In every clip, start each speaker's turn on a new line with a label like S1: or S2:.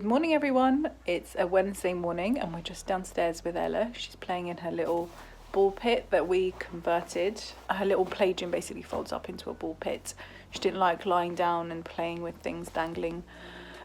S1: morning everyone. It's a Wednesday morning and we're just downstairs with Ella. She's playing in her little ball pit that we converted. Her little play gym basically folds up into a ball pit. She didn't like lying down and playing with things dangling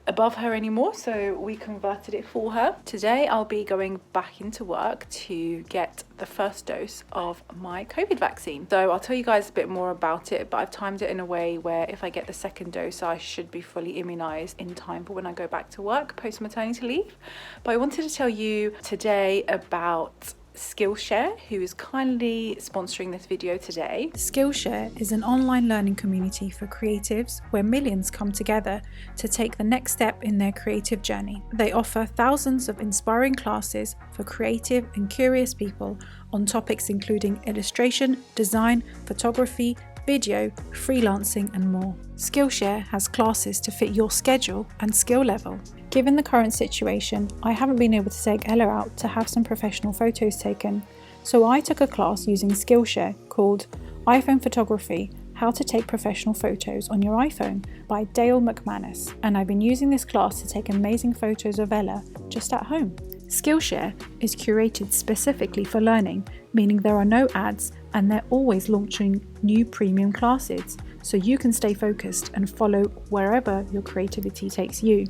S1: above her anymore, so we converted it for her. Today I'll be going back into work to get the first dose of my COVID vaccine. So I'll tell you guys a bit more about it, but I've timed it in a way where if I get the second dose I should be fully immunised in time for when I go back to work post maternity leave. But I wanted to tell you today about Skillshare, who is kindly sponsoring this video today.
S2: Skillshare is an online learning community for creatives where millions come together to take the next step in their creative journey. They offer thousands of inspiring classes for creative and curious people on topics including illustration, design, photography, video, freelancing and more. Skillshare has classes to fit your schedule and skill level. Given the current situation, I haven't been able to take Ella out to have some professional photos taken, so I took a class using Skillshare called iPhone Photography: How to Take Professional Photos on Your iPhone by Dale McManus, and I've been using this class to take amazing photos of Ella just at home. Skillshare is curated specifically for learning, meaning there are no ads and they're always launching new premium classes, so you can stay focused and follow wherever your creativity takes you.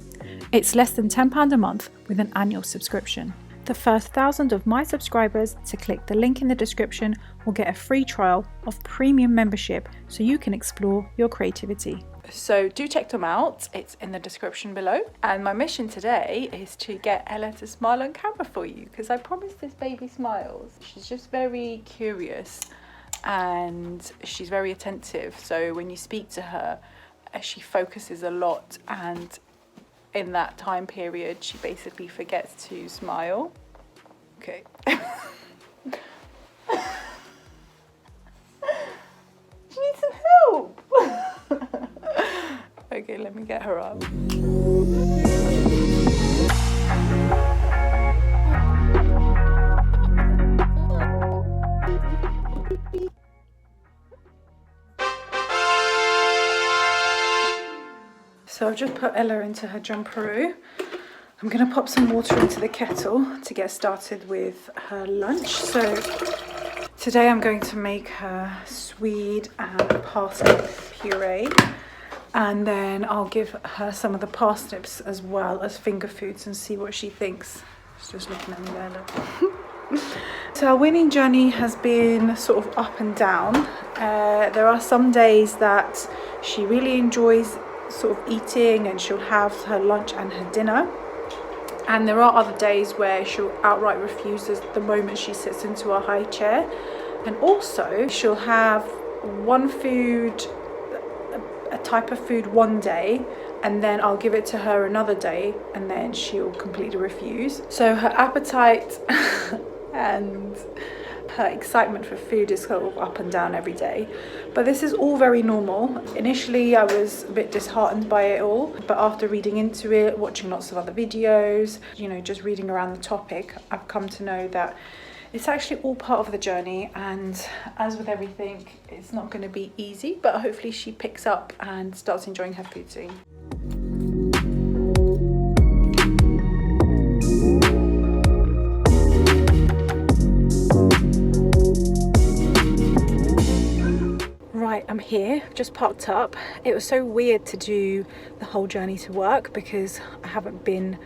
S2: It's less than £10 a month with an annual subscription. The first 1,000 of my subscribers to click the link in the description will get a free trial of premium membership so you can explore your creativity.
S1: So do check them out, it's in the description below. And my mission today is to get Ella to smile on camera for you, because I promised this baby smiles. She's just very curious and she's very attentive, so when you speak to her she focuses a lot, and in that time period she basically forgets to smile. Okay. She needs some help. Okay, let me get her up. So I've just put Ella into her jumperoo. I'm going to pop some water into the kettle to get started with her lunch. So today I'm going to make her swede and parsnip puree, and then I'll give her some of the parsnips as well as finger foods and see what she thinks. She's just looking at me there, look. So our weaning journey has been sort of up and down. There are some days that she really enjoys sort of eating and she'll have her lunch and her dinner, and there are other days where she'll outright refuse the moment she sits into a high chair. And also she'll have one food, a type of food one day, and then I'll give it to her another day and then she'll completely refuse. So her appetite and her excitement for food is sort of up and down every day, but this is all very normal. Initially I was a bit disheartened by it all, but after reading into it, watching lots of other videos, just reading around the topic, I've come to know that it's actually all part of the journey, and as with everything, it's not going to be easy, but hopefully she picks up and starts enjoying her food soon. Right, I'm here, just parked up. It was so weird to do the whole journey to work because I haven't been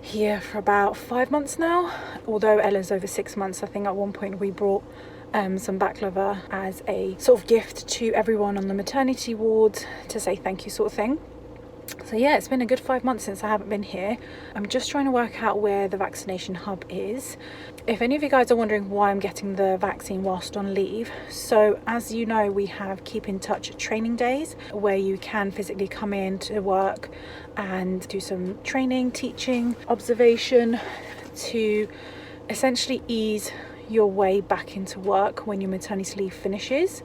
S1: here for about 5 months now, although Ella's over 6 months. I think at one point we brought some baklava as a sort of gift to everyone on the maternity ward to say thank you sort of thing. So yeah, it's been a good 5 months since I haven't been here. I'm just trying to work out where the vaccination hub is. If any of you guys are wondering why I'm getting the vaccine whilst on leave, so as you know, we have Keep in Touch training days where you can physically come in to work and do some training, teaching, observation to essentially ease your way back into work when your maternity leave finishes.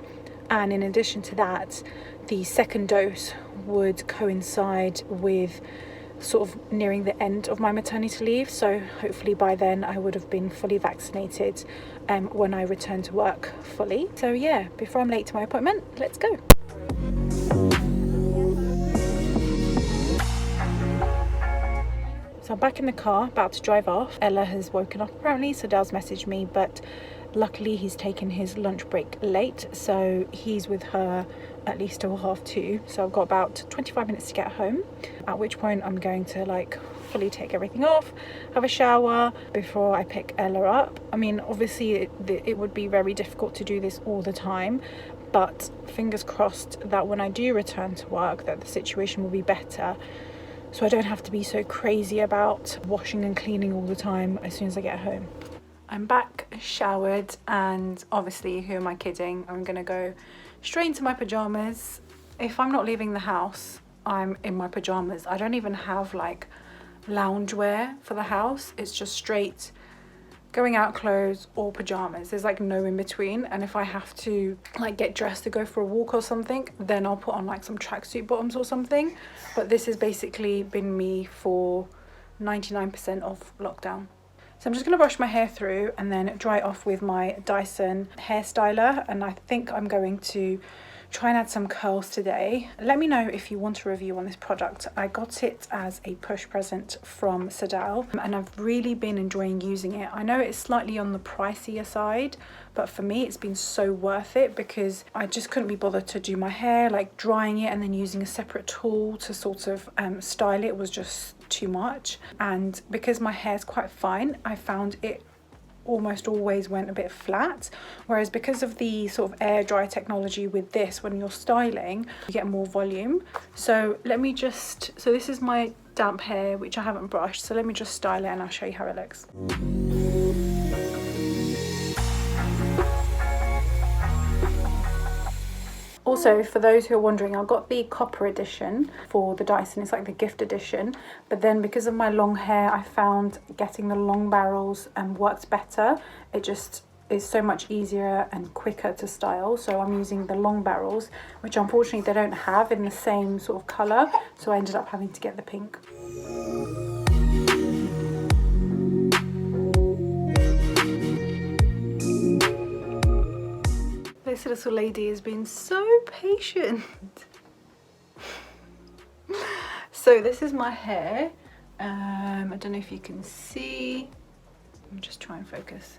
S1: And in addition to that, the second dose would coincide with sort of nearing the end of my maternity leave, so hopefully by then I would have been fully vaccinated when I return to work fully. So yeah, before I'm late to my appointment, let's go.
S2: So I'm back in the car, about to drive off. Ella has woken up apparently, so Dale's messaged me, but luckily he's taken his lunch break late, so he's with her at least till 2:30. So I've got about 25 minutes to get home, at which point I'm going to like fully take everything off, have a shower before I pick Ella up. I mean, obviously it would be very difficult to do this all the time, but fingers crossed that when I do return to work that the situation will be better, so I don't have to be so crazy about washing and cleaning all the time as soon as I get home. I'm back, showered, and obviously, who am I kidding? I'm gonna go straight into my pajamas. If I'm not leaving the house, I'm in my pajamas. I don't even have like loungewear for the house. It's just straight going out clothes or pajamas. There's like no in between. And if I have to like get dressed to go for a walk or something, then I'll put on like some tracksuit bottoms or something. But this has basically been me for 99% of lockdown. So I'm just going to brush my hair through and then dry it off with my Dyson hair styler, and I think I'm going to try and add some curls today. Let me know if you want a review on this product. I got it as a push present from Sadal and I've really been enjoying using it. I know it's slightly on the pricier side, but for me it's been so worth it because I just couldn't be bothered to do my hair, like drying it and then using a separate tool to sort of style it was just too much. And because my hair's quite fine, I found it almost always went a bit flat, whereas because of the sort of air dry technology with this, when you're styling you get more volume. So this is my damp hair which I haven't brushed, so let me just style it and I'll show you how it looks. Also, for those who are wondering, I got the copper edition for the Dyson. It's like the gift edition, but then because of my long hair, I found getting the long barrels worked better. It just is so much easier and quicker to style. So I'm using the long barrels, which unfortunately they don't have in the same sort of colour. So I ended up having to get the pink. This little lady has been so patient. So this is my hair. I don't know if you can see. I'm just trying to focus.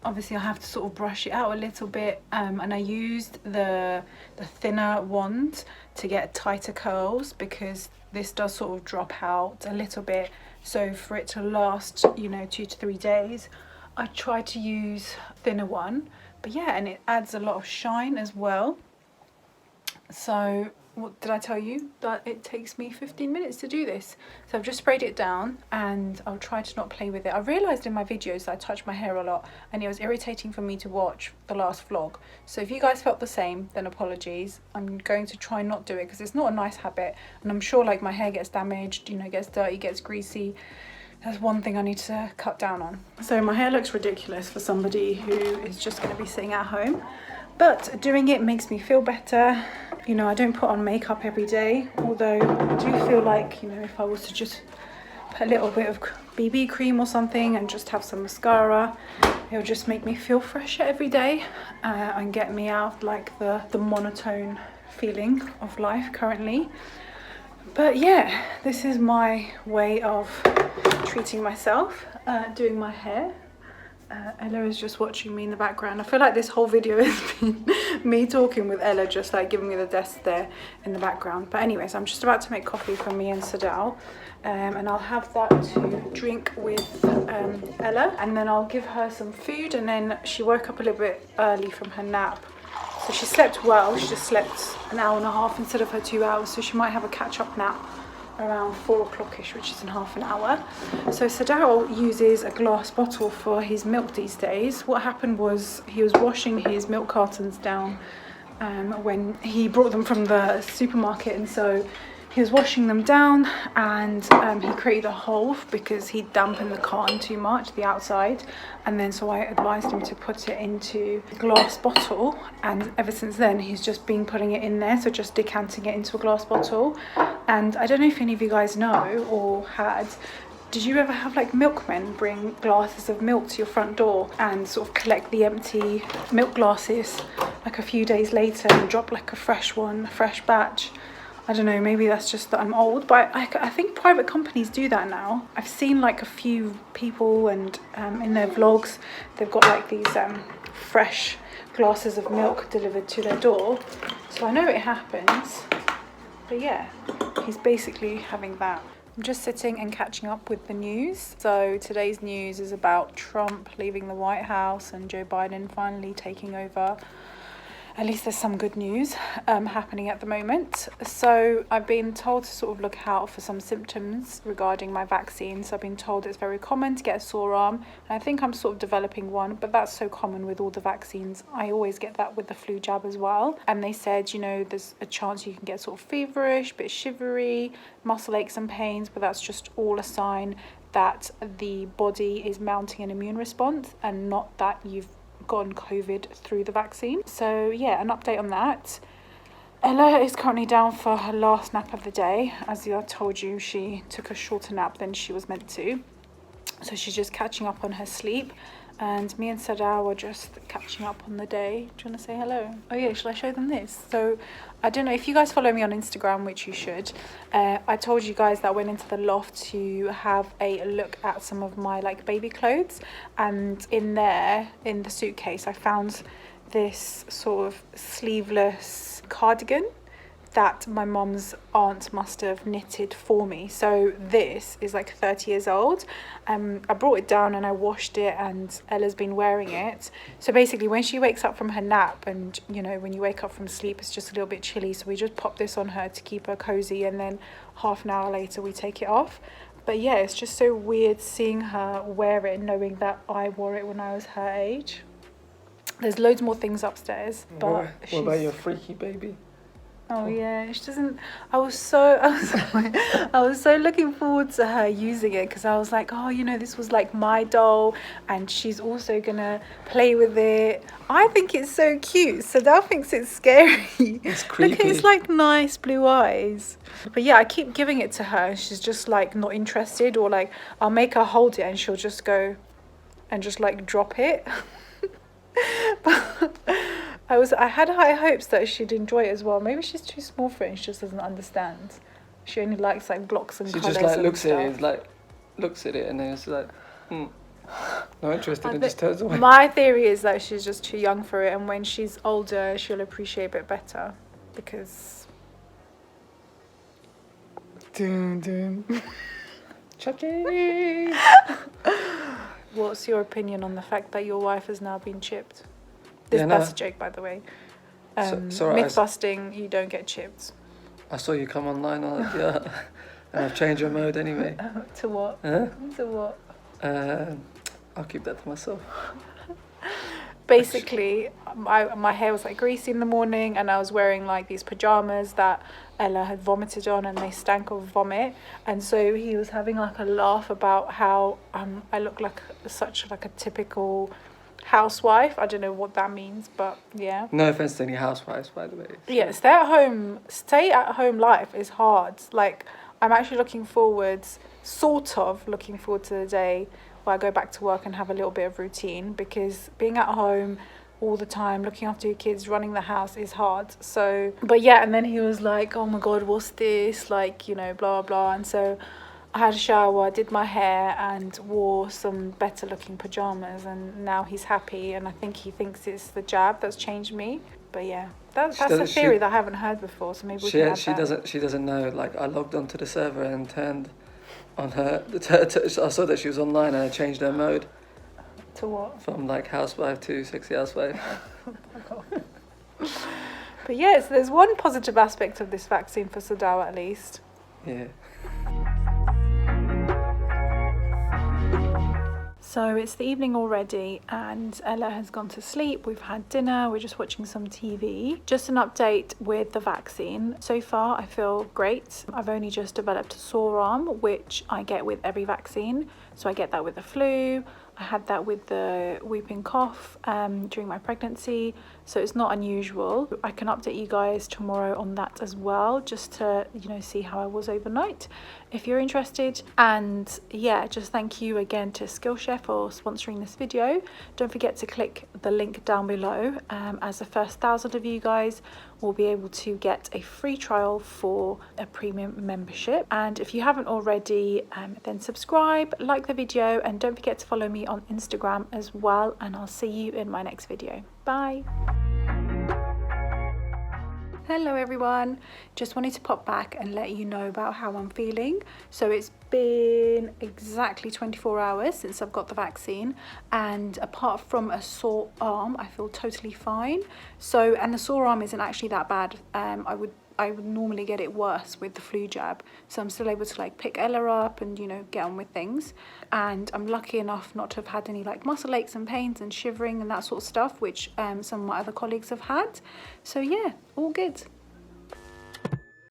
S2: Obviously I have to sort of brush it out a little bit, and I used the thinner wand to get tighter curls because this does sort of drop out a little bit. So for it to last, you know, 2 to 3 days, I tried to use a thinner one. But yeah, and it adds a lot of shine as well. So what did I tell you? That it takes me 15 minutes to do this. So I've just sprayed it down and I'll try to not play with it. I realised in my videos that I touch my hair a lot and it was irritating for me to watch the last vlog. So if you guys felt the same, then apologies. I'm going to try not do it because it's not a nice habit. And I'm sure like my hair gets damaged, you know, gets dirty, gets greasy. That's one thing I need to cut down on. So my hair looks ridiculous for somebody who is just going to be sitting at home, but doing it makes me feel better. You know, I don't put on makeup every day, although I do feel like, you know, if I was to just put a little bit of BB cream or something and just have some mascara, it'll just make me feel fresher every day and get me out like the monotone feeling of life currently. But yeah, this is my way of treating myself, doing my hair. Ella is just watching me in the background. I feel like this whole video has been me talking with Ella, just like giving me the desk there in the background. But anyways, I'm just about to make coffee for me and Sadal, and I'll have that to drink with Ella, and then I'll give her some food. And then she woke up a little bit early from her nap. So she slept well, she just slept an hour and a half instead of her 2 hours, so she might have a catch-up nap around 4 o'clock-ish, which is in half an hour. So Sadal uses a glass bottle for his milk these days. What happened was he was washing his milk cartons down when he brought them from the supermarket, and so he was washing them down and he created a hole because he dampened the carton too much, the outside, and then so I advised him to put it into a glass bottle, and ever since then he's just been putting it in there, so just decanting it into a glass bottle. And I don't know if any of you guys know or had, did you ever have like milkmen bring glasses of milk to your front door and sort of collect the empty milk glasses like a few days later and drop like a fresh one, a fresh batch?
S1: I don't know, maybe that's just that I'm old, but I think private companies do that now. I've seen like a few people, and in their vlogs, they've got like these fresh glasses of milk delivered to their door. So I know it happens, but yeah, he's basically having that. I'm just sitting and catching up with the news. So today's news is about Trump leaving the White House and Joe Biden finally taking over. At least there's some good news happening at the moment. So I've been told to sort of look out for some symptoms regarding my vaccine. So I've been told it's very common to get a sore arm. And I think I'm sort of developing one, but that's so common with all the vaccines. I always get that with the flu jab as well. And they said, you know, there's a chance you can get sort of feverish, a bit shivery, muscle aches and pains, but that's just all a sign that the body is mounting an immune response and not that you've gotten COVID through the vaccine. So yeah, an update on that. Ella is currently down for her last nap of the day. As I told you, she took a shorter nap than she was meant to. So she's just catching up on her sleep. And me and Sadar were just catching up on the day. Do you want to say hello? Oh yeah, shall I show them this? So I don't know if you guys follow me on Instagram, which you should. I told you guys that I went into the loft to have a look at some of my like baby clothes. And in there, in the suitcase, I found this sort of sleeveless cardigan that my mum's aunt must have knitted for me. So this is like 30 years old. I brought it down and I washed it, and Ella's been wearing it. So basically when she wakes up from her nap, and you know, when you wake up from sleep, it's just a little bit chilly. So we just pop this on her to keep her cozy, and then half an hour later we take it off. But yeah, it's just so weird seeing her wear it, knowing that I wore it when I was her age. There's loads more things upstairs, but
S3: what about your freaky baby?
S1: Oh yeah, she doesn't. I was so looking forward to her using it, because I was like, oh, you know, this was like my doll, and she's also gonna play with it. I think it's so cute. Sadal thinks it's scary.
S3: It's creepy.
S1: Look at his like nice blue eyes. But yeah, I keep giving it to her, and she's just like not interested, or like I'll make her hold it, and she'll just go and just like drop it. But I had high hopes that she'd enjoy it as well. Maybe she's too small for it and she just doesn't understand. She only likes like blocks and
S3: she
S1: colours.
S3: She just like looks at it and then it's like, not interested, and just turns away.
S1: My theory is that she's just too young for it, and when she's older she'll appreciate it better, because
S3: Chucky.
S1: What's your opinion on the fact that your wife has now been chipped? That's a joke, by the way. Myth busting, you don't get chipped.
S3: I saw you come online, I'm like, yeah, and I've changed your mode anyway.
S1: To what?
S3: Huh?
S1: To what?
S3: I'll keep that to myself.
S1: Basically, my hair was like greasy in the morning, and I was wearing like these pajamas that Ella had vomited on, and they stank of vomit. And so he was having like a laugh about how I look like such like a typical housewife. I don't know what that means, but yeah.
S3: No offense to any housewives, by the way.
S1: Yeah, stay at home life is hard. Like, I'm actually sort of looking forward to the day where I go back to work and have a little bit of routine, because being at home all the time, looking after your kids, running the house is hard. So, but yeah, and then he was like, oh my God, what's this? Like, you know, blah, blah. And so I had a shower, did my hair, and wore some better looking pajamas, and now he's happy, and I think he thinks it's the jab that's changed me. But yeah, that's a theory that I haven't heard before, so maybe we can add that.
S3: She doesn't know. Like, I logged onto the server and turned on her. I saw that she was online, and I changed her mode.
S1: To what?
S3: From like housewife to sexy housewife.
S1: But yes, there's one positive aspect of this vaccine for Sadao, at least.
S3: Yeah.
S1: So it's the evening already, and Ella has gone to sleep. We've had dinner, we're just watching some TV. Just an update with the vaccine. So far I feel great. I've only just developed a sore arm, which I get with every vaccine. So I get that with the flu, I had that with the whooping cough during my pregnancy, so it's not unusual. I can update you guys tomorrow on that as well, just to, you know, see how I was overnight if you're interested. And yeah, just thank you again to Skillshare for sponsoring this video. Don't forget to click the link down below, as the first 1,000 of you guys
S2: will be able to get a free trial for a premium membership. And if you haven't already, then subscribe, like the video, and don't forget to follow me on Instagram as well. And I'll see you in my next video. Bye. Hello everyone, just wanted to pop back and let you know about how I'm feeling. So it's been exactly 24 hours since I've got the vaccine, and apart from a sore arm, I feel totally fine. So, and the sore arm isn't actually that bad. I would normally get it worse with the flu jab, so I'm still able to like pick Ella up and, you know, get on with things. And I'm lucky enough not to have had any like muscle aches and pains and shivering and that sort of stuff, which some of my other colleagues have had. So yeah, all good.